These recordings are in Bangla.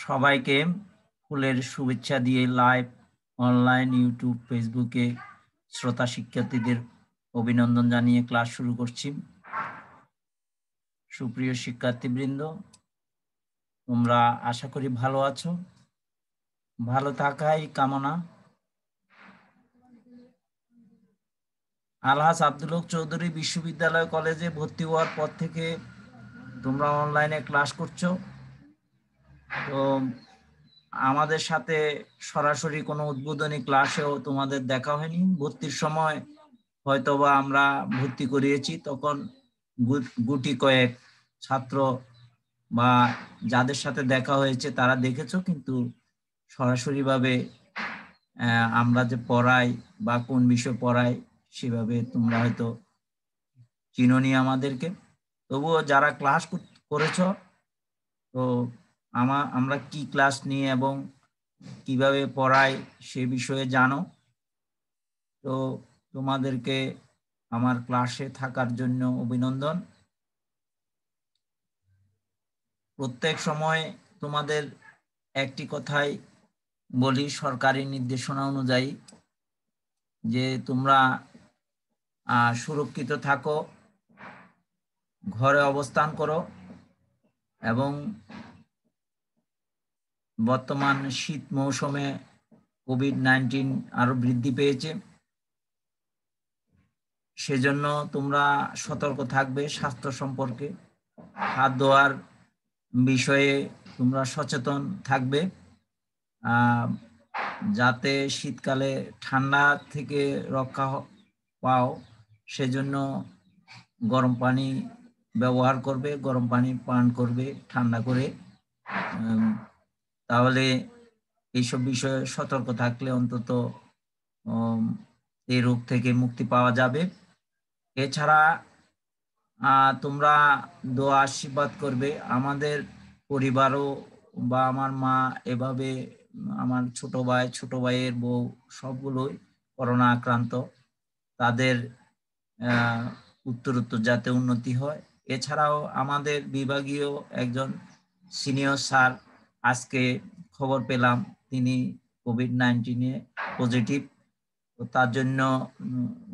সবাইকে ফুলের শুভেচ্ছা দিয়ে লাইভ অনলাইন ইউটিউব ফেসবুকে শ্রোতা শিক্ষার্থীদের অভিনন্দন জানিয়ে ক্লাস শুরু করছি। সুপ্রিয় শিক্ষার্থীবৃন্দ, তোমরা আশা করি ভালো আছো। ভালো থাকাই কামনা। আলহাজ আব্দুল হক চৌধুরী বিশ্ববিদ্যালয় কলেজে ভর্তি হওয়ার পর থেকে তোমরা অনলাইনে ক্লাস করছো। তো আমাদের সাথে সরাসরি কোনো উদ্বোধনী ক্লাসেও তোমাদের দেখা হয়নি। ভর্তির সময় হয়তোবা আমরা ভর্তি করিয়েছি, তখন গুটি কয়েক ছাত্র বা যাদের সাথে দেখা হয়েছে তারা দেখেছো, কিন্তু সরাসরিভাবে আমরা যে পড়াই বা কোন বিষয় পড়াই সেভাবে তোমরা হয়তো চিনোনি আমাদেরকে। তবুও যারা ক্লাস করেছো, তো আমরা কি ক্লাস নিয়ে এবং কিভাবে পড়াই সে বিষয়ে জানো। তো তোমাদেরকে আমার ক্লাসে থাকার জন্য অভিনন্দন। প্রত্যেক সময় তোমাদের একটি কথাই বলি, সরকারি নির্দেশনা অনুযায়ী, যে তোমরা সুরক্ষিত থাকো, ঘরে অবস্থান করো এবং বর্তমান শীত মৌসুমে কোভিড-19 আরো বৃদ্ধি পেয়েছে, সেজন্য তোমরা সতর্ক থাকবে। স্বাস্থ্য সম্পর্কে, হাত ধোয়ার বিষয়ে তোমরা সচেতন থাকবে, যাতে শীতকালে ঠান্ডা থেকে রক্ষা পাও। সেজন্য গরম পানি ব্যবহার করবে, গরম পানি পান করবে ঠান্ডা করে। তাহলে এইসব বিষয়ে সতর্ক থাকলে অন্তত এই রোগ থেকে মুক্তি পাওয়া যাবে। এছাড়া তোমরা দোয়া আশীর্বাদ করবে। আমাদের পরিবারও বা আমার মা, এভাবে আমার ছোট ভাইয়ের বউ সবগুলোই করোনা আক্রান্ত। তাদের উত্তরোত্তর যাতে উন্নতি হয়। এছাড়াও আমাদের বিভাগীয় একজন সিনিয়র স্যার, আজকে খবর পেলাম তিনি কোভিড-19 পজিটিভ। তো তার জন্য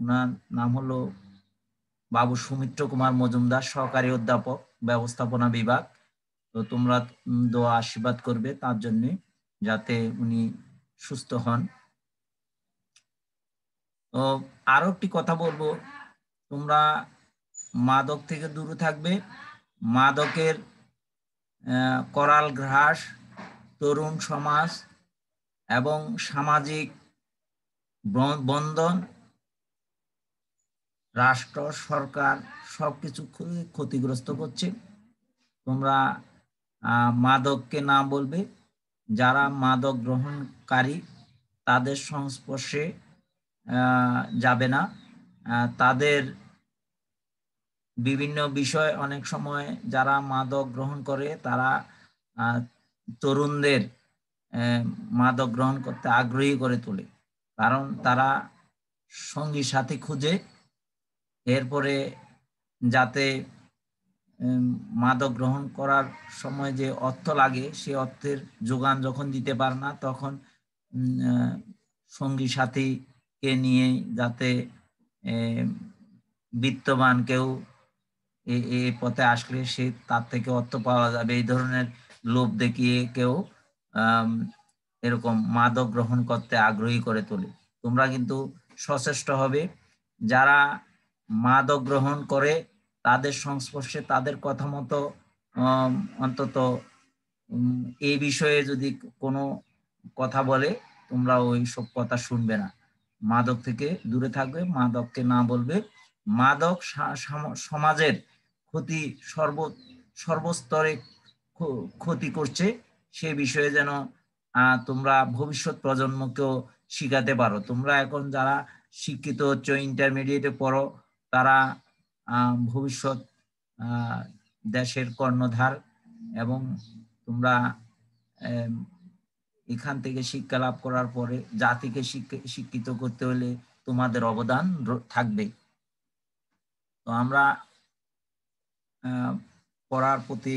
ওনার নাম হলো বাবু সৌমিত্র কুমার মজুমদার, সহকারী অধ্যাপক, ব্যবস্থাপনা বিভাগ। তো তোমরা দোয়া আশীর্বাদ করবে তার জন্য, যাতে উনি সুস্থ হন। তো আরো একটি কথা বলবো, তোমরা মাদক থেকে দূরে থাকবে। মাদকের করাল গ্রাস তরুণ সমাজ এবং সামাজিক বন্ধন, রাষ্ট্র, সরকার সবকিছু ক্ষতিগ্রস্ত করছে। তোমরা মাদককে না বলবে। যারা মাদক গ্রহণকারী তাদের সংস্পর্শে যাবে না। তাদের বিভিন্ন বিষয়, অনেক সময় যারা মাদক গ্রহণ করে তারা তরুণদের মাদক গ্রহণ করতে আগ্রহী করে তোলে, কারণ তারা সঙ্গী সাথী খুঁজে। এরপরে যাতে মাদক গ্রহণ করার সময় যে অর্থ লাগে, সে অর্থের যোগান যখন দিতে পারে না, তখন সঙ্গী সাথীকে নিয়ে যাতে বিত্তবান কেউ এই পথে আসলে সে তার থেকে অর্থ পাওয়া যাবে, এই ধরনের লোভ দেখিয়ে কেউ এরকম মাদক গ্রহণ করতে আগ্রহী করে তোলে। তোমরা কিন্তু সচেষ্ট হবে। যারা মাদক গ্রহণ করে তাদের সংস্পর্শে, তাদের কথা মতো অন্তত এই বিষয়ে যদি কোনো কথা বলে, তোমরা ওই সব কথা শুনবে না। মাদক থেকে দূরে থাকবে, মাদককে না বলবে। মাদক সমাজের ক্ষতি সর্বস্তরে ক্ষতি করছে, সে বিষয়ে যেন তোমরা ভবিষ্যৎ প্রজন্মকেও শিখাতে পারো। তোমরা এখন যারা শিক্ষিত হচ্ছ, ইন্টারমিডিয়েটে পড়ো, তারা ভবিষ্যৎ দেশের কর্ণধার, এবং তোমরা এখান থেকে শিক্ষা লাভ করার পরে জাতিকে শিক্ষিত করতে হলে তোমাদের অবদান থাকবে। তো আমরা পড়ার প্রতি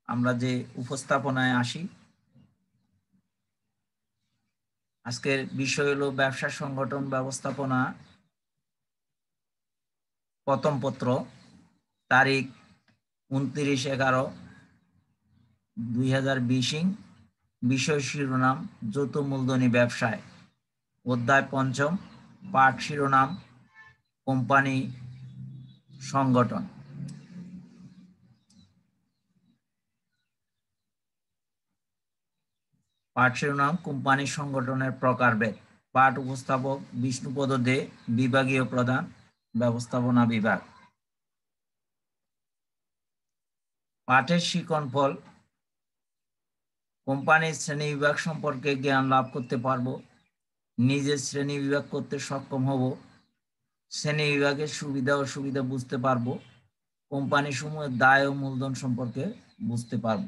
আমরা যে উপস্থাপনায় আসি। আজকের বিষয় হলো ব্যবসা সংগঠন ব্যবস্থাপনা প্রথম পত্র, তারিখ 29/11/2020। বিষয় শিরোনাম যৌথ মূলধনী ব্যবসায়। অধ্যায় পঞ্চম, পাঠ শিরোনাম কোম্পানি সংগঠন। পাঠ শিরোনাম কোম্পানি সংগঠনের প্রকারভেদ। পাঠ উপস্থাপক বিষ্ণুপদ দে, বিভাগীয় প্রধান, ব্যবস্থাপনা বিভাগ। পাঠের শিক্ষণফল: কোম্পানির শ্রেণীবিভাগ সম্পর্কে জ্ঞান লাভ করতে পারব, নিজের শ্রেণীবিভাগ করতে সক্ষম হব, শ্রেণীবিভাগের সুবিধা অসুবিধা বুঝতে পারব, কোম্পানি সমূহের দায় ও মূলধন সম্পর্কে বুঝতে পারব।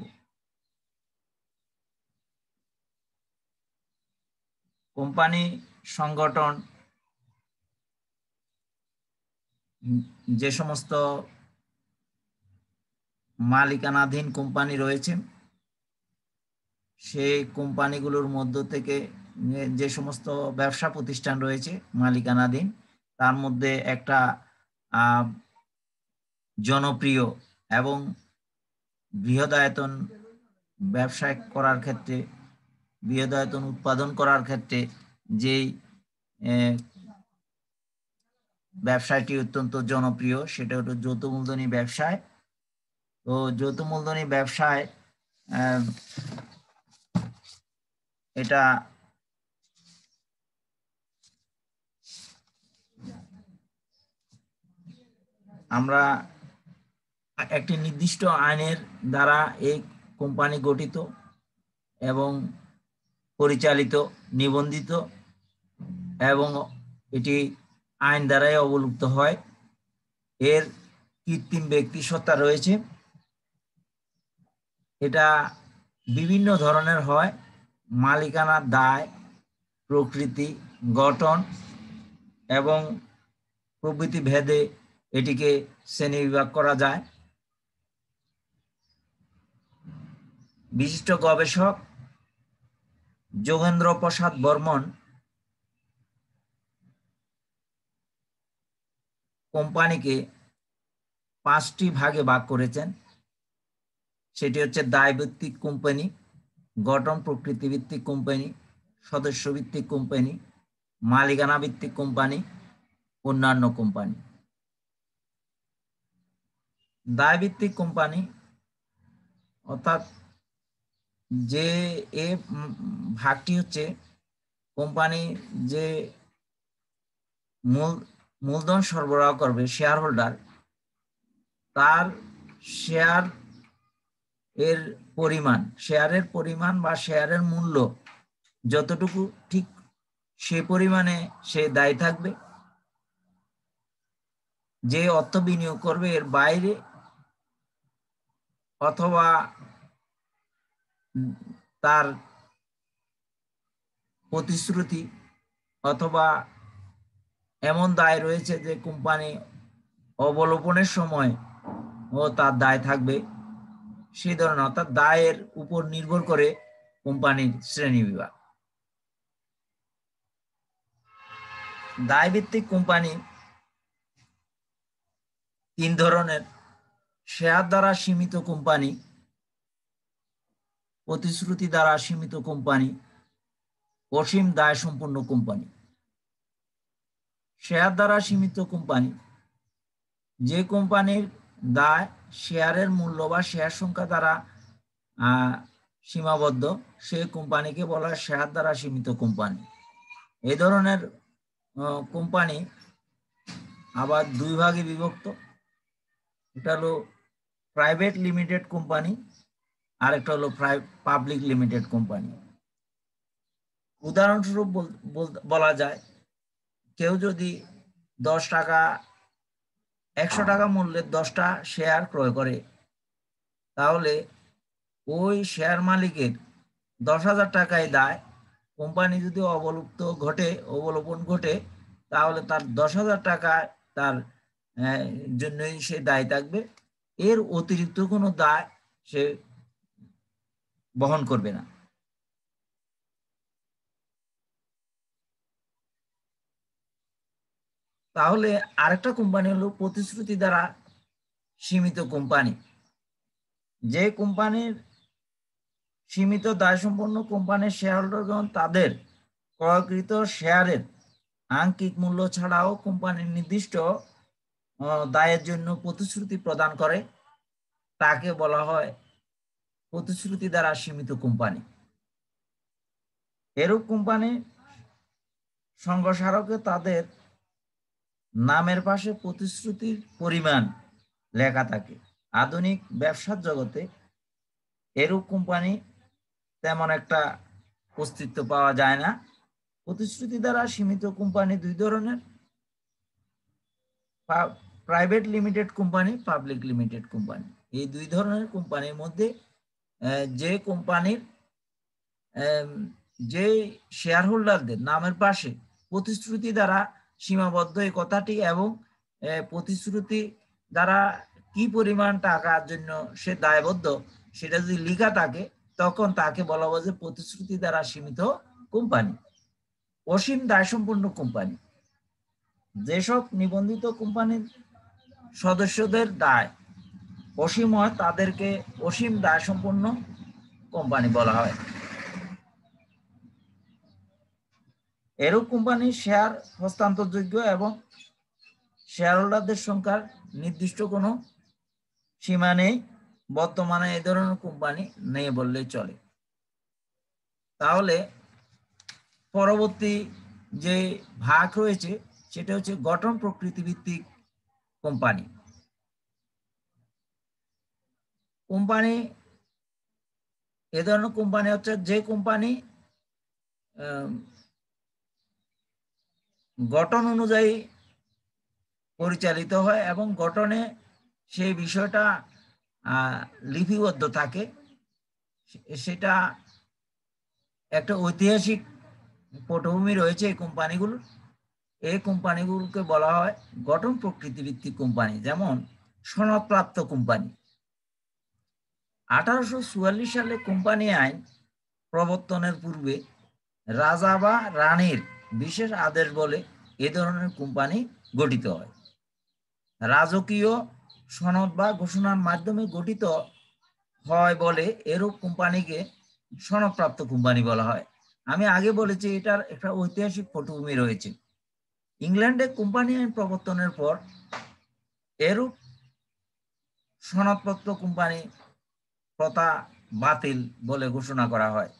কোম্পানি সংগঠন যে সমস্ত মালিকানাধীন কোম্পানি রয়েছে, সেই কোম্পানিগুলোর মধ্য থেকে যে সমস্ত ব্যবসা প্রতিষ্ঠান রয়েছে মালিকানাধীন, তার মধ্যে একটা জনপ্রিয় এবং বৃহদায়তন ব্যবসা করার ক্ষেত্রে, বৃহদায়তন উৎপাদন করার ক্ষেত্রে যেই ব্যবসাটি অত্যন্ত জনপ্রিয়, সেটা হলো যৌথ মূলধনী ব্যবসায়। তো যৌথ মূলধনী ব্যবসায় এটা আমরা একটি নির্দিষ্ট আইনের দ্বারা এই কোম্পানি গঠিত এবং পরিচালিত, নিবন্ধিত, এবং এটি আইন দ্বারাই অবলুপ্ত হয়। এর কৃত্রিম ব্যক্তি সত্তা রয়েছে। এটা বিভিন্ন ধরনের হয়, মালিকানার দায়, প্রকৃতি, গঠন এবং প্রভৃতি ভেদে এটিকে শ্রেণীবিভাগ করা যায়। বিশিষ্ট গবেষক যোগেন্দ্র প্রসাদ বর্মন কোম্পানিকে 5টি ভাগে ভাগ করেছেন। সেটি হচ্ছে দায়ভিত্তিক কোম্পানি, গঠন প্রকৃতিভিত্তিক কোম্পানি, সদস্য ভিত্তিক কোম্পানি, মালিকানা ভিত্তিক কোম্পানি, অন্যান্য কোম্পানি। দায়ভিত্তিক কোম্পানি অর্থাৎ যে ভাগটি হচ্ছে কোম্পানি যে মূলধন সরবরাহ করবে শেয়ার হোল্ডার, তার শেয়ার এর পরিমাণ, শেয়ারের পরিমাণ বা শেয়ারের মূল্য যতটুকু, ঠিক সে পরিমাণে সে দায়ী থাকবে। যে অর্থ বিনিয়োগ করবে এর বাইরে অথবা তার প্রতিশ্রুতি অথবা এমন দায় রয়েছে যে কোম্পানি অবলোপনের সময় ও তার দায় থাকবে, সেই ধরনের, অর্থাৎ দায়ের উপর নির্ভর করে কোম্পানির শ্রেণীবিভাগ। দায়ভিত্তিক কোম্পানি 3 ধরনের: শেয়ার দ্বারা সীমিত কোম্পানি, প্রতিশ্রুতি দ্বারা সীমিত কোম্পানি, অসীম দায় সম্পন্ন কোম্পানি। শেয়ার দ্বারা সীমিত কোম্পানি, যে কোম্পানির দায় শেয়ারের মূল্য বা শেয়ার সংখ্যা দ্বারা সীমাবদ্ধ, সেই কোম্পানিকে বলা হয় শেয়ার দ্বারা সীমিত কোম্পানি। এই ধরনের কোম্পানি আবার 2 ভাগে বিভক্ত। এটা হলো প্রাইভেট লিমিটেড কোম্পানি, আর একটা হলো পাবলিক লিমিটেড কোম্পানি। উদাহরণস্বরূপ বলা যায়, কেউ যদি 100 টাকা মূল্যের 10টা শেয়ার ক্রয় করে, তাহলে ওই শেয়ার মালিকের 10,000 টাকায় দায়। কোম্পানি যদি অবলোপন ঘটে, তাহলে তার 10,000 টাকা তার জন্যই সে দায়ী থাকবে। এর অতিরিক্ত কোনো দায় সে বহন করবে না। তাহলে আরেকটা কোম্পানি হলো প্রতিশ্রুতি দ্বারা সীমিত কোম্পানি। যে কোম্পানির সীমিত দায়সম্পন্ন কোম্পানির শেয়ার হোল্ডারগণ তাদের ক্রয়কৃত শেয়ারের আংকিক মূল্য ছাড়াও কোম্পানির নির্দিষ্ট দায়ের জন্য প্রতিশ্রুতি প্রদান করে, তাকে বলা হয় প্রতিশ্রুতি দ্বারা সীমিত কোম্পানি। এরূপ কোম্পানি সংঘস্মারকে তাদের নামের পাশে প্রতিশ্রুতির পরিমাণ লেখা থাকে। আধুনিক ব্যবসার জগতে এরূপ কোম্পানি তেমন একটা অস্তিত্ব পাওয়া যায় না। প্রতিশ্রুতি দ্বারা সীমিত কোম্পানি দুই ধরনের: private limited company, public limited company. এই দুই ধরনের কোম্পানির মধ্যে যে কোম্পানির যে শেয়ার হোল্ডারদের নামের পাশে প্রতিশ্রুতি দ্বারা সীমাবদ্ধ এই কথাটি এবং প্রতিশ্রুতি দ্বারা কি পরিমাণ টাকার জন্য সে দায়বদ্ধ সেটা যদি লেখা থাকে, তখন তাকে বলা হবে যে প্রতিশ্রুতি দ্বারা সীমিত কোম্পানি। অসীম দায়সম্পন্ন কোম্পানি: যেসব নিবন্ধিত কোম্পানির সদস্যদের দায় অসীম হয় তাদেরকে অসীম দায়সম্পন্ন কোম্পানি বলা হয়। এরূপ কোম্পানির শেয়ার হস্তান্তরযোগ্য এবং শেয়ার হোল্ডারদের সংখ্যার নির্দিষ্ট কোনো সীমা নেই। বর্তমানে এই ধরনের কোম্পানি নেই বললেই চলে। তাহলে পরবর্তী যে ভাগ রয়েছে সেটা হচ্ছে গঠন প্রকৃতি ভিত্তিক কোম্পানি। কোম্পানি এ ধরনের কোম্পানি হচ্ছে যে কোম্পানি গঠন অনুযায়ী পরিচালিত হয় এবং গঠনে সেই বিষয়টা লিপিবদ্ধ থাকে। সেটা একটা ঐতিহাসিক পটভূমি রয়েছে এই কোম্পানিগুলোর। এই কোম্পানিগুলোকে বলা হয় গঠন প্রকৃতি ভিত্তিক কোম্পানি। যেমন সনদপ্রাপ্ত কোম্পানি। 1844 সালে কোম্পানি আইন প্রবর্তনের পূর্বে রাজা বা রানীর বিশেষ আদেশ বলে এ ধরনের কোম্পানি গঠিত হয়। রাজকীয় সনদ বা ঘোষণার মাধ্যমে গঠিত হয় বলে এরূপ কোম্পানিকে সনদপ্রাপ্ত কোম্পানি বলা হয়। আমি আগে বলেছি এটার একটা ঐতিহাসিক পটভূমি রয়েছে। ইংল্যান্ডে কোম্পানি আইন প্রবর্তনের পর এরূপ সনদপ্রাপ্ত কোম্পানি প্রথা বাতিল বলে ঘোষণা করা হয়।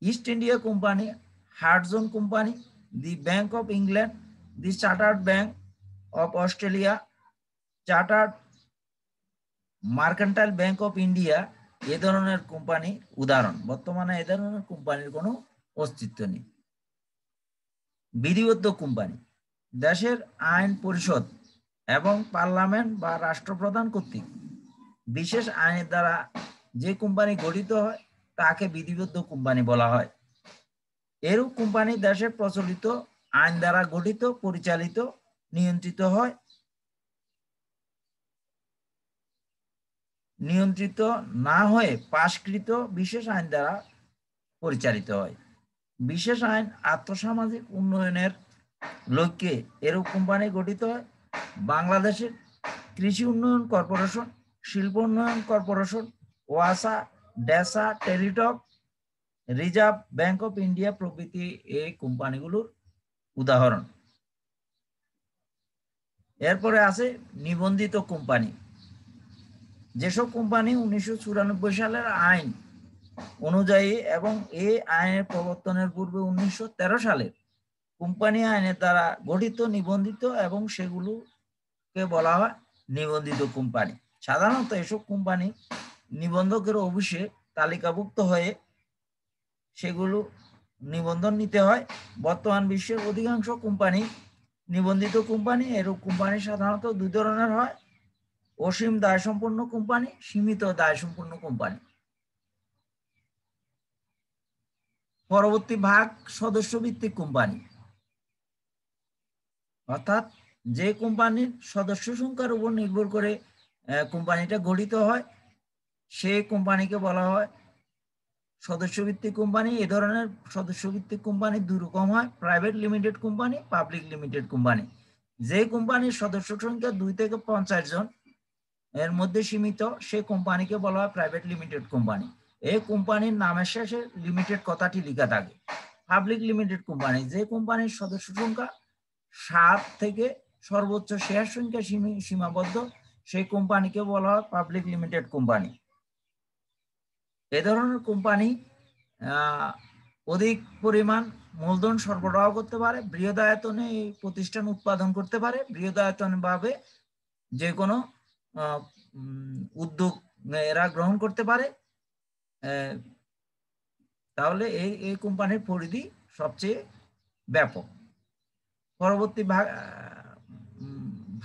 ইস্ট ইন্ডিয়া কোম্পানি, হার্টজন company, the Bank of England, the Chartered Bank of Australia, Chartered Mercantile Bank of India এ ধরনের কোম্পানি উদাহরণ। বর্তমানে এ ধরনের কোম্পানির কোনো অস্তিত্ব নেই। বিধিবদ্ধ কোম্পানি: দেশের আইন পরিষদ এবং পার্লামেন্ট বা রাষ্ট্রপ্রধান কর্তৃক বিশেষ আইনের দ্বারা যে কোম্পানি গঠিত হয় তাকে বিধিবদ্ধ কোম্পানি বলা হয়। এরূপ কোম্পানি দেশের প্রচলিত আইন দ্বারা গঠিত, পরিচালিত, নিয়ন্ত্রিত হয়। নিয়ন্ত্রিত না হয়ে পাশকৃত বিশেষ আইন দ্বারা পরিচালিত হয়। বিশেষ আইন আর্থসামাজিক উন্নয়নের লক্ষ্যে এরূপ কোম্পানি গঠিত হয়। বাংলাদেশের কৃষি উন্নয়ন কর্পোরেশন, শিল্প উন্নয়ন কর্পোরেশন, ওয়াসা, DESA, Teletalk, Reserve Bank of India প্রভৃতি এই কোম্পানিগুলোর উদাহরণ। এরপরে আছে নিবন্ধিত কোম্পানি। যেসব কোম্পানি 1994 সালের আইন অনুযায়ী এবং এই আইনের প্রবর্তনের পূর্বে 1913 সালে কোম্পানি আইনের দ্বারা গঠিত, নিবন্ধিত এবং সেগুলোকে বলা হয় নিবন্ধিত কোম্পানি। সাধারণত এসব কোম্পানি নিবন্ধকের অফিসে তালিকাভুক্ত হয়ে সেগুলো নিবন্ধন নিতে হয়। বর্তমান বিশ্বের অধিকাংশ কোম্পানি নিবন্ধিত কোম্পানি। এরূপ কোম্পানি সাধারণত দুই ধরনের হয়: অসীম দায়সম্পন্ন কোম্পানি, সীমিত দায়সম্পন্ন কোম্পানি। পরবর্তী ভাগ সদস্য ভিত্তিক কোম্পানি, অর্থাৎ যে কোম্পানির সদস্য সংখ্যার উপর নির্ভর করে কোম্পানিটা গঠিত হয় সেই কোম্পানিকে বলা হয় সদস্যভিত্তিক কোম্পানি, এ ধরনের সদস্যভিত্তিক কোম্পানি দুই রকম হয়, private limited company, public limited company. যে কোম্পানির সদস্য সংখ্যা 2 থেকে 50 জন এর মধ্যে সীমিত, সেই কোম্পানিকে বলা হয় প্রাইভেট লিমিটেড কোম্পানি। এই কোম্পানির নামের শেষে লিমিটেড কথাটি লেখা থাকে। পাবলিক লিমিটেড কোম্পানি, যে কোম্পানির সদস্য সংখ্যা 7 থেকে সর্বোচ্চ শেয়ার সংখ্যা সীমাবদ্ধ, সেই কোম্পানিকে বলা হয় পাবলিক লিমিটেড কোম্পানি। এ ধরনের কোম্পানি অধিক পরিমাণ মূলধন সরবরাহ করতে পারে, বৃহদায়তনে এই প্রতিষ্ঠান উৎপাদন করতে পারে, বৃহদায়তন ভাবে যে কোনো উদ্যোগ এরা গ্রহণ করতে পারে। তাহলে এই কোম্পানির পরিধি সবচেয়ে ব্যাপক। পরবর্তী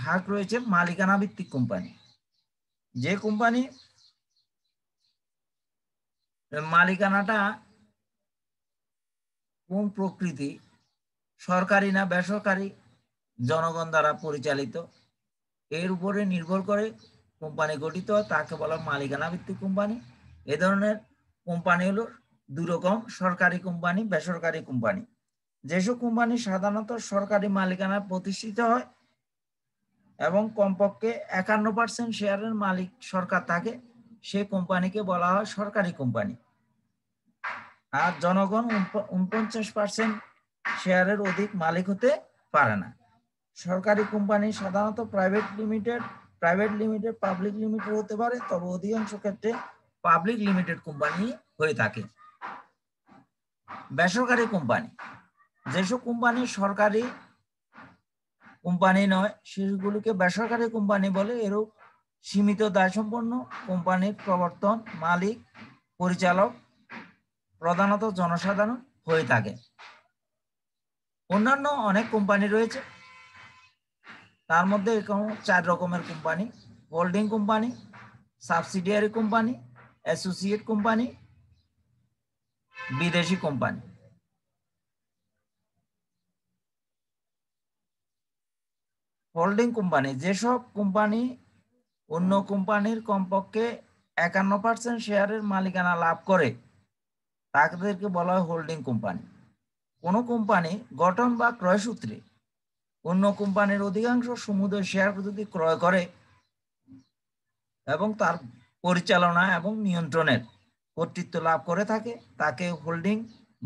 ভাগ রয়েছে মালিকানা ভিত্তিক কোম্পানি। যে কোম্পানি মালিকানাটা কোন প্রকৃতি, সরকারি না বেসরকারি, জনগণ দ্বারা পরিচালিত, এর উপরে নির্ভর করে কোম্পানি গঠিত হয়, তাকে বলা মালিকানা ভিত্তিক কোম্পানি। এ ধরনের কোম্পানি হলো দুই রকম, সরকারি কোম্পানি, বেসরকারি কোম্পানি। যেসব কোম্পানি সাধারণত সরকারি মালিকানায় প্রতিষ্ঠিত হয় এবং কমপক্ষে 51% শেয়ারের মালিক সরকার থাকে, সেই কোম্পানিকে বলা হয় সরকারি কোম্পানি। আর জনগণ 49% শেয়ারের অধিক মালিক হতে পারে না। সরকারি কোম্পানি সাধারণত প্রাইভেট লিমিটেড, পাবলিক লিমিটেড হতে পারে, তবে অধিকাংশ ক্ষেত্রে পাবলিক লিমিটেড কোম্পানি হয়ে থাকে। বেসরকারি কোম্পানি, যেসব কোম্পানি সরকারি কোম্পানি নয় সেগুলোকে বেসরকারি কোম্পানি বলে। এরূপ সীমিত দায়সম্পন্ন কোম্পানির প্রবর্তন, মালিক, পরিচালক প্রধানত জনসাধারণ হয়ে থাকে। অন্যান্য অনেক কোম্পানি রয়েছে, তার মধ্যে 4 রকমের company: holding company, subsidiary company, associate company, বিদেশি কোম্পানি। হোল্ডিং কোম্পানি, যেসব কোম্পানি অন্য কোম্পানির কমপক্ষে 51% শেয়ারের মালিকানা লাভ করে তাদেরকে বলা হয় হোল্ডিং কোম্পানি। কোনো কোম্পানি গঠন বা ক্রয় সূত্রে অন্য কোম্পানির অধিকাংশ সমুদয় শেয়ার যদি ক্রয় করে এবং তার পরিচালনা এবং নিয়ন্ত্রণের কর্তৃত্ব লাভ করে থাকে, তাকে হোল্ডিং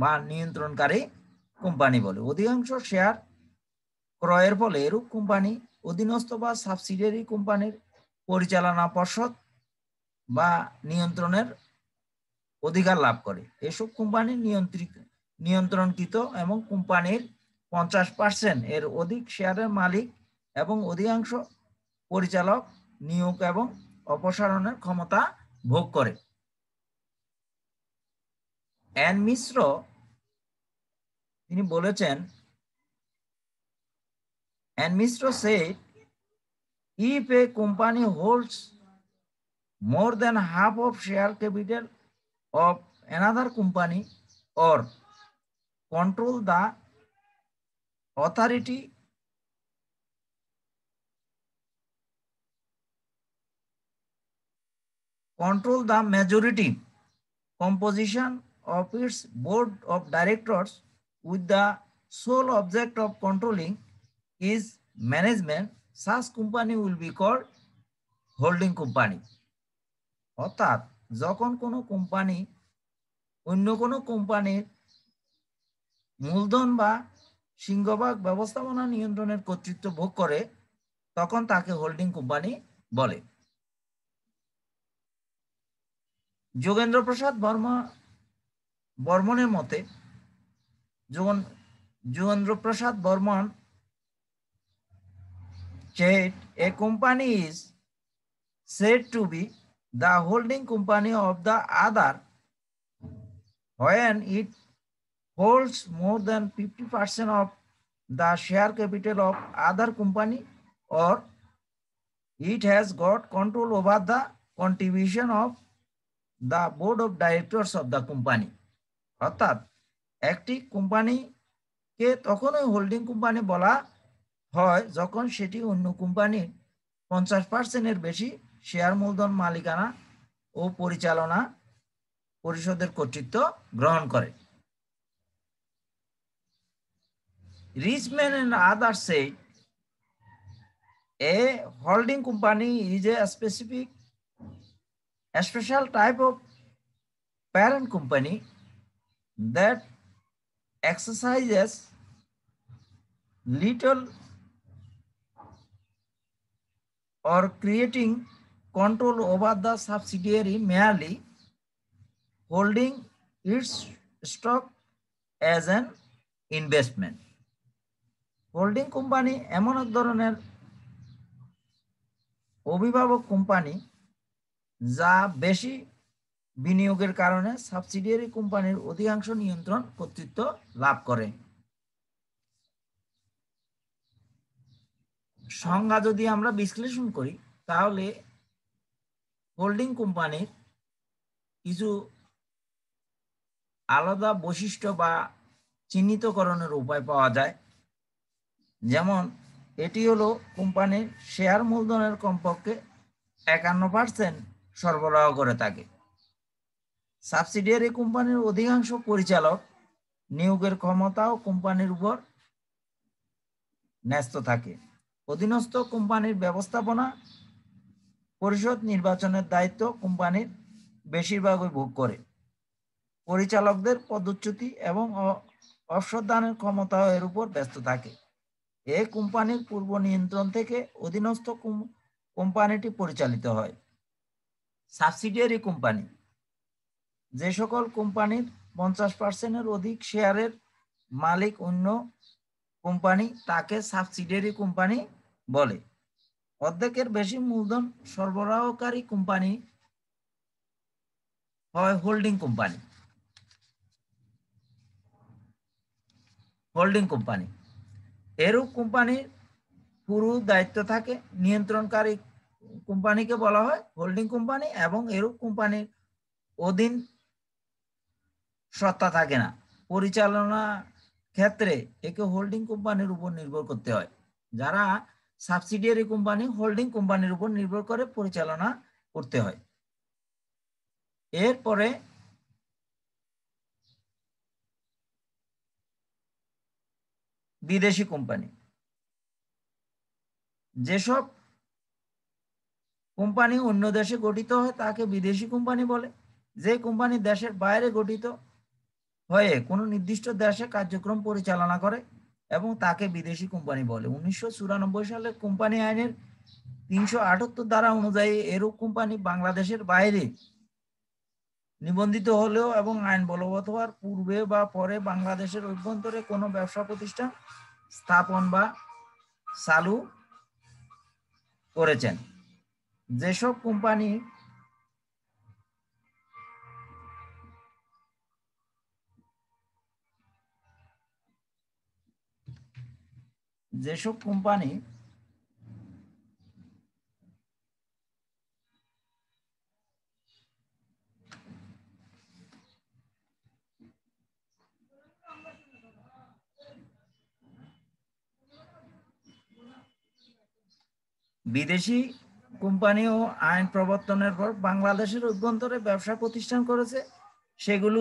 বা নিয়ন্ত্রণকারী কোম্পানি বলে। অধিকাংশ শেয়ার ক্রয়ের ফলে এরূপ কোম্পানি অধীনস্থ বা সাবসিডিয়ারি কোম্পানির পরিচালনা পর্ষদ বা নিয়ন্ত্রণের অধিকার লাভ করে। এসব কোম্পানি নিয়ন্ত্রণকৃত এবং কোম্পানির 50% এর অধিক শেয়ারের মালিক এবং অধিকাংশ পরিচালক নিয়োগ এবং অপসারণের ক্ষমতা ভোগ করে। এন মিশ্র তিনি বলেছেন, and Mr. said, if a company holds more than half of share capital of another company or control the authority majority composition of its board of directors with the sole object of controlling its management, such company will be called holding company. অর্থাৎ যখন কোনো কোম্পানি অন্য কোনো কোম্পানির মূলধন বা সিংহভাগ ব্যবস্থাপনা নিয়ন্ত্রণের কর্তৃত্ব ভোগ করে, তখন তাকে হোল্ডিং কোম্পানি বলে। যোগেন্দ্র প্রসাদ বর্মনের মতে, যোগেন্দ্র প্রসাদ Barman said, a company is said to be the holding company of the other when it holds more than 50% of the share capital of other company or it has got control over the contribution of the board of directors of the company. অর্থাৎ একটি কোম্পানিকে তখনই হোল্ডিং কোম্পানি বলা হয় যখন সেটি অন্য কোম্পানির 50% এর বেশি শেয়ার মূলধন, মালিকানা ও পরিচালনা পরিষদের কর্তৃত্ব গ্রহণ করে। Richman and others say a holding company is a special type of parent company that exercises little or creating control over the subsidiary, merely holding its stock as an investment. Holding company এমন এক ধরনের অভিভাবক কোম্পানি যা বেশি বিনিয়োগের কারণে সাবসিডিয়ারি কোম্পানির অধিকাংশ নিয়ন্ত্রণ কর্তৃত্ব লাভ করে। সংজ্ঞা যদি আমরা বিশ্লেষণ করি তাহলে হোল্ডিং কোম্পানির কিছু আলাদা বৈশিষ্ট্য বা চিহ্নিতকরণের উপায় পাওয়া যায়। যেমন এটি হলো কোম্পানির শেয়ার মূলধনের কমপক্ষে 51% সরবরাহ করে থাকে। সাবসিডিয়ারি কোম্পানির অধিকাংশ পরিচালক নিয়োগের ক্ষমতাও কোম্পানির উপর ন্যস্ত থাকে। অধীনস্থ কোম্পানির ব্যবস্থাপনা পরিষদ নির্বাচনের দায়িত্ব কোম্পানির বেশিরভাগই ভোগ করে। পরিচালকদের পদচ্যুতি এবং অবসর দানের ক্ষমতাও এর উপর ব্যস্ত থাকে। এই কোম্পানির পূর্ব নিয়ন্ত্রণ থেকে অধীনস্থ কোম্পানিটি পরিচালিত হয়। সাবসিডিয়ারি কোম্পানি, যে সকল কোম্পানির 50% অধিক শেয়ারের মালিক অন্য কোম্পানি, তাকে সাবসিডিয়ারি কোম্পানি বলে। অর্ধেকের বেশি মূলধন সরবরাহকারী কোম্পানি হয় হোল্ডিং কোম্পানি। হোল্ডিং কোম্পানি এরূপ কোম্পানির পুরো দায়িত্ব থাকে নিয়ন্ত্রণকারী কোম্পানিকে বলা হয় হোল্ডিং কোম্পানি, এবং এরূপ কোম্পানির অধীন সত্তা থাকে না। পরিচালনা ক্ষেত্রে একে হোল্ডিং কোম্পানির উপর নির্ভর করতে হয়। যারা সাবসিডিয়ারি কোম্পানি হোল্ডিং কোম্পানির উপর নির্ভর করে পরিচালনা করতে হয়। এরপরে বিদেশি কোম্পানি। যেসব কোম্পানি অন্য দেশে গঠিত হয় তাকে বিদেশি কোম্পানি বলে। যে কোম্পানি দেশের বাইরে গঠিত হয়ে কোনো নির্দিষ্ট দেশে কার্যক্রম পরিচালনা করে এবং তাকে বিদেশি কোম্পানি বলে। 1994 সালের কোম্পানি আইনের 378 ধারা অনুযায়ী এরূপ কোম্পানি বাংলাদেশের বাইরে নিবন্ধিত হলেও এবং আইন বলবৎ হওয়ার পূর্বে বা পরে বাংলাদেশের অভ্যন্তরে কোনো ব্যবসা প্রতিষ্ঠান স্থাপন বা চালু করেছেন। যেসব কোম্পানি বিদেশি কোম্পানিও আইন প্রবর্তনের পর বাংলাদেশের অভ্যন্তরে ব্যবসা প্রতিষ্ঠান করেছে, সেগুলো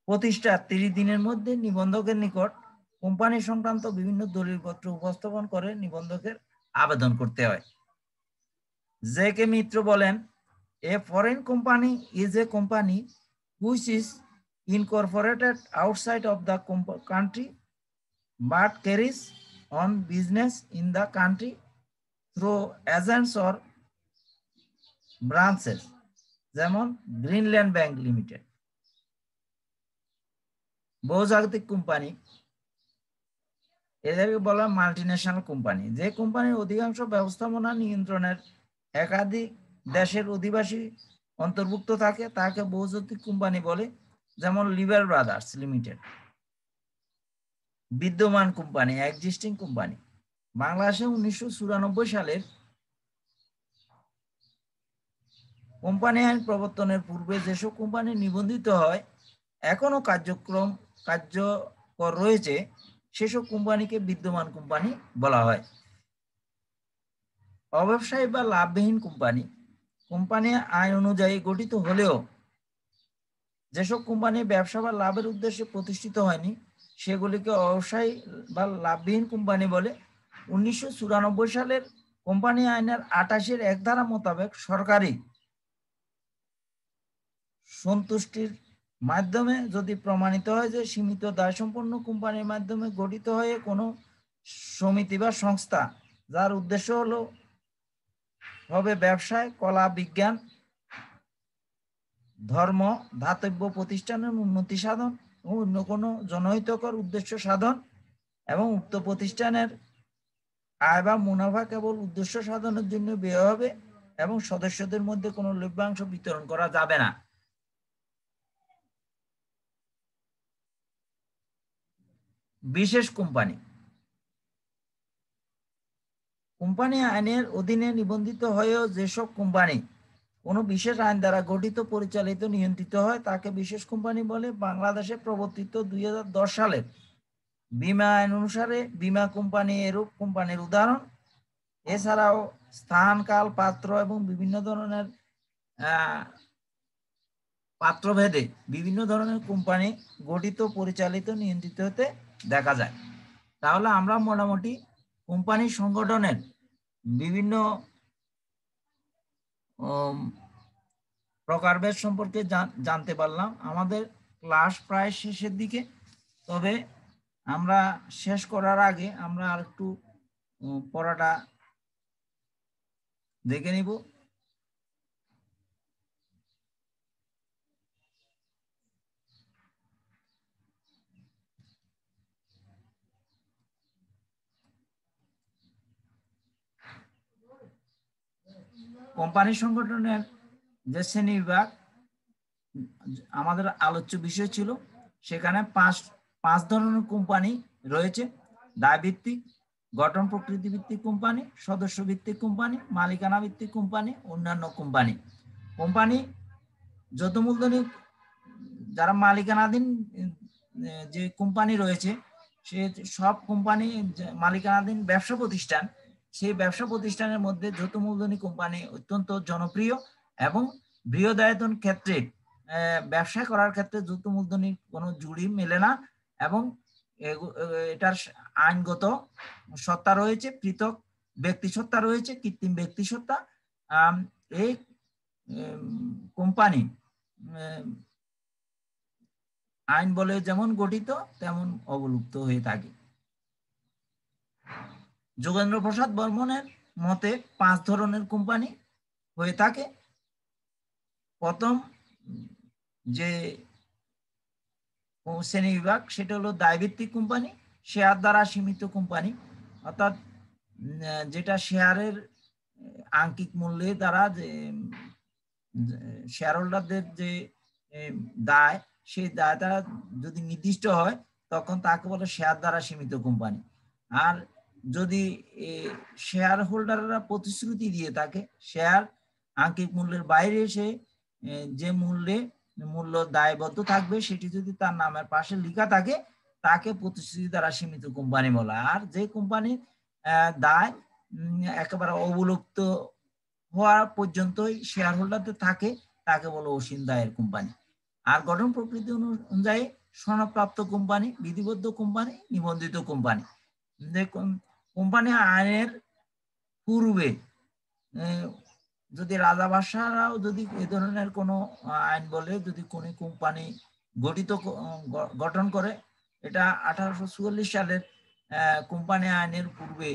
প্রতিষ্ঠার 30 দিনের মধ্যে নিবন্ধকের নিকট কোম্পানি সংক্রান্ত বিভিন্ন দলিলপত্র উপস্থাপন করে নিবন্ধকের আবেদন করতে হয়। জে কে মিত্র বলেন, a foreign company is a company which is incorporated outside of the country but carries on business in the country through agents or branches, যেমন গ্রিনল্যান্ড ব্যাংক লিমিটেড। বহুজাতিক কোম্পানি, এদেরকে বলা হয় মাল্টিন্যাশনাল কোম্পানি। যে কোম্পানির অধিকাংশ ব্যবস্থাপনা নিয়ন্ত্রণের একাধিক দেশের অধিবাসী অন্তর্ভুক্ত থাকে তাকে বহুজাতিক কোম্পানি বলে, যেমন লিবার ব্রাদার্স লিমিটেড। বিদ্যমান কোম্পানি, এক্সিস্টিং কোম্পানি। বাংলাদেশে 1994 সালের কোম্পানি আইন প্রবর্তনের পূর্বে যেসব কোম্পানি নিবন্ধিত হয় এখনো কার্যকর রয়েছে সেসব কোম্পানিকে বিদ্যমান কোম্পানি বলা হয়। অব্যবসায়ী বা লাভবিহীন কোম্পানি, কোম্পানি আইন অনুযায়ী গঠিত হলেও যেসব কোম্পানি ব্যবসা বা লাভের উদ্দেশ্যে প্রতিষ্ঠিত হয়নি সেগুলিকে অব্যবসায়ী বা লাভবিহীন কোম্পানি বলে। 1994 সালের কোম্পানি আইনের 28-এর 1 ধারা মোতাবেক সরকারি সন্তুষ্টির মাধ্যমে যদি প্রমাণিত হয় যে সীমিত দায়সম্পন্ন কোম্পানির মাধ্যমে গঠিত হয়ে কোনো সমিতি বা সংস্থা যার উদ্দেশ্য হলো হবে ব্যবসায়, কলা, বিজ্ঞান, ধর্ম, ধাতব্য প্রতিষ্ঠানের উন্নতি সাধন ও অন্য কোনো জনহিতকর উদ্দেশ্য সাধন এবং উক্ত প্রতিষ্ঠানের আয় বা মুনাফা কেবল উদ্দেশ্য সাধনের জন্য ব্যয় হবে এবং সদস্যদের মধ্যে কোনো লভ্যাংশ বিতরণ করা যাবে না। বিশেষ কোম্পানি কোম্পানি আইনের অধীনে নিবন্ধিত হয়েও যেসব কোম্পানি কোনো বিশেষ আইন দ্বারা গঠিত, পরিচালিত, নিয়ন্ত্রিত হয় তাকে বিশেষ কোম্পানি বলে। বাংলাদেশে প্রবর্তিত 2010 সালের বীমা আইন অনুসারে বীমা কোম্পানি এরূপ কোম্পানির উদাহরণ। এছাড়াও স্থান, কাল, পাত্র এবং বিভিন্ন ধরনের পাত্রভেদে বিভিন্ন ধরনের কোম্পানি গঠিত, পরিচালিত, নিয়ন্ত্রিত হতে দেখা যায়। তাহলে আমরা মোটামুটি কোম্পানি সংগঠনের বিভিন্ন প্রকারভেদ সম্পর্কে জানতে পারলাম। আমাদের ক্লাস প্রায় শেষের দিকে, তবে আমরা শেষ করার আগে আমরা আর একটু পড়াটা দেখে নিব। কোম্পানি সংগঠনের যে শ্রেণী বিভাগ আমাদের আলোচ্য বিষয় ছিল, সেখানে পাঁচ ধরনের কোম্পানি রয়েছে: দায়ভিত্তিক, গঠন প্রকৃতি ভিত্তিক কোম্পানি, সদস্য ভিত্তিক কোম্পানি, মালিকানা ভিত্তিক কোম্পানি, অন্যান্য কোম্পানি। কোম্পানি যৌথ মূলধনী যারা মালিকানাধীন যে কোম্পানি রয়েছে, সে সব কোম্পানি মালিকানাধীন ব্যবসা প্রতিষ্ঠান, সেই ব্যবসা প্রতিষ্ঠানের মধ্যে যৌথ মূলধনী কোম্পানি অত্যন্ত জনপ্রিয় এবং বৃহদায়তন ক্ষেত্রে ব্যবসা করার ক্ষেত্রে যৌথ মূলধনীর কোনো জুড়ি মেলে না এবং এটার আইনগত সত্তা রয়েছে, পৃথক ব্যক্তি সত্তা রয়েছে, কৃত্রিম ব্যক্তি সত্তা। এই কোম্পানি আইন বলে যেমন গঠিত তেমন অবলুপ্ত হয়ে থাকে। যোগেন্দ্র প্রসাদ বর্মনের মতে 5 ধরনের কোম্পানি হয়ে থাকে। প্রথম যে শ্রেণী বিভাগ সেটা হলো দায়ভিত্তিক কোম্পানি, শেয়ার দ্বারা সীমিত কোম্পানি, অর্থাৎ যেটা শেয়ারের আঙ্কিক মূল্যে দ্বারা যে শেয়ার হোল্ডারদের যে দায়, সেই দায় দ্বারা যদি নির্দিষ্ট হয় তখন তাকে বলে শেয়ার দ্বারা সীমিত কোম্পানি। আর যদি শেয়ার হোল্ডাররা প্রতিশ্রুতি দিয়ে থাকে শেয়ার আঙ্কিক মূল্যের বাইরে এসে যে মূল্য দায়বদ্ধ থাকবে সেটি যদি তার নামের পাশে লেখা থাকে তাকে প্রতিশ্রুতি দ্বারা সীমিত কোম্পানি বলা। আর যে কোম্পানির দায় একেবারে অবলুপ্ত হওয়া পর্যন্তই শেয়ার হোল্ডারদের থাকে তাকে বলে অসীম দায়ের কোম্পানি। আর গঠন প্রকৃতি অনুযায়ী সনদপ্রাপ্ত কোম্পানি, বিধিবদ্ধ কোম্পানি, নিবন্ধিত কোম্পানি। কোম্পানি আইনের পূর্বে যদি রাজা বাদশাহরাও যদি এ ধরনের কোনো আইন বলে যদি কোনো কোম্পানি গঠন করে, এটা 1844 সালের কোম্পানি আইনের পূর্বে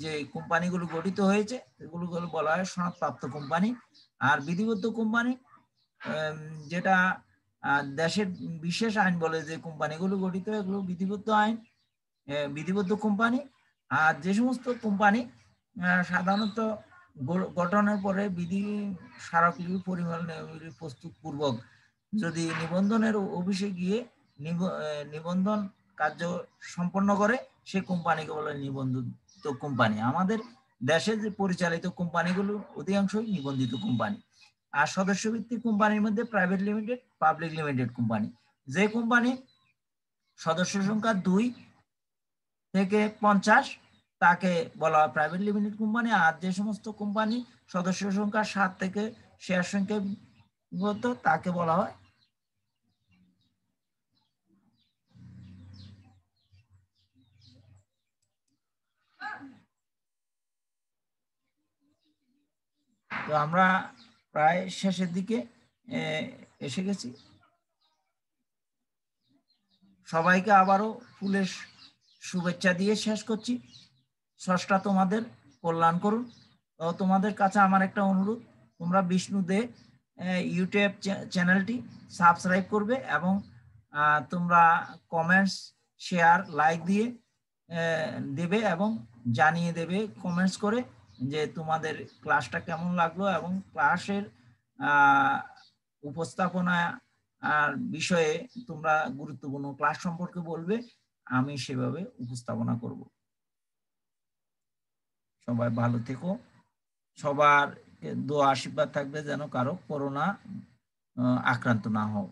যে কোম্পানিগুলো গঠিত হয়েছে এগুলো বলা হয় সনদপ্রাপ্ত কোম্পানি। আর বিধিবদ্ধ কোম্পানি যেটা দেশের বিশেষ আইন বলে যে কোম্পানিগুলো গঠিত এগুলো বিধিবদ্ধ কোম্পানি। আর যে সমস্ত কোম্পানি সাধারণত গঠনের পরে বিধি স্মারকলিপি পরিমাণ প্রস্তুত পূর্বক যদি নিবন্ধনের অফিসে গিয়ে নিবন্ধন কার্য সম্পন্ন করে সে কোম্পানিকে বলে নিবন্ধিত কোম্পানি। আমাদের দেশে যে পরিচালিত কোম্পানিগুলো অধিকাংশই নিবন্ধিত কোম্পানি। আর সদস্য ভিত্তিক কোম্পানির মধ্যে private limited, public limited company. যে কোম্পানি সদস্য সংখ্যা 2 থেকে 50 তাকে বলা হয় প্রাইভেট লিমিটেড কোম্পানি। আর যে সমস্ত কোম্পানি সদস্য সংখ্যা 7 থেকে শেয়ার সংখ্যা তাকে বলা হয় তো আমরা প্রায় শেষের দিকে এসে গেছি। সবাইকে আবারও ফুলের শুভেচ্ছা দিয়ে শেষ করছি। স্রষ্টা তোমাদের কল্যাণ করুন। তো তোমাদের কাছে আমার একটা অনুরোধ, তোমরা বিষ্ণু দে ইউটিউব চ্যানেলটি সাবস্ক্রাইব করবে এবং তোমরা কমেন্টস, শেয়ার, লাইক দিয়ে দেবে এবং জানিয়ে দেবে কমেন্টস করে যে তোমাদের ক্লাসটা কেমন লাগলো এবং ক্লাসের উপস্থাপনা আর বিষয়ে তোমরা গুরুত্বপূর্ণ ক্লাস সম্পর্কে বলবে, আমি সেভাবে উপস্থাপনা করব। সবাই ভালো থেকো, সবার দোয়া আশীর্বাদ থাকবে যেন কারো করোনা আক্রান্ত না হও।